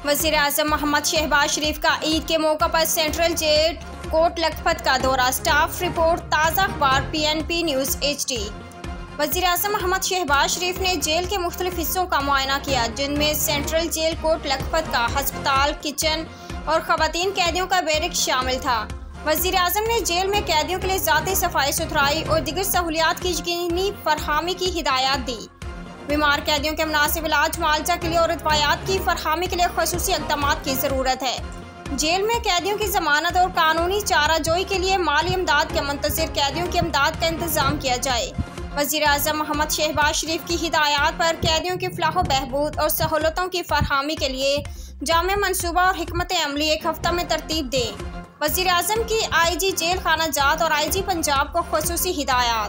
वज़ीर-ए-आज़म मोहम्मद शहबाज शरीफ का ईद के मौका पर सेंट्रल जेल कोट लखपत का दौरा। स्टाफ रिपोर्ट ताज़ा अखबार PNP न्यूज़ HD। वज़ीर-ए-आज़म मोहम्मद शहबाज शरीफ ने जेल के मुख्तलिफ हिस्सों का मुआयना किया, जिनमें सेंट्रल जेल कोट लखपत का हस्पताल, किचन और ख़वातीन कैदियों का बैरक शामिल था। वज़ीर-ए-आज़म ने जेल में कैदियों के लिए ज़ाती सफाई सुथराई और दीगर सहूलियात की यकीनी फरहमी की हिदायत दी। बीमार कैदियों के मुनासिब इलाज, मुआवजा के लिए और अदवायात की फरहमी के लिए ख़ुसूसी इक़दाम की ज़रूरत है। जेल में कैदियों की ज़मानत और कानूनी चाराजोई के लिए माली इमदाद के मुंतज़िर कैदियों की इमदाद का इंतज़ाम किया जाए। वज़ीर-ए-आज़म मोहम्मद शहबाज शरीफ की हिदायत पर कैदियों की फलाह बहबूद और सहूलतों की फरहमी के लिए जामे मनसूबा और हिकमत अमली एक हफ्ता में तरतीब दें। वज़ीर-ए-आज़म की IG जेल खाना जात और IG पंजाब को ख़ुसूसी हिदायत।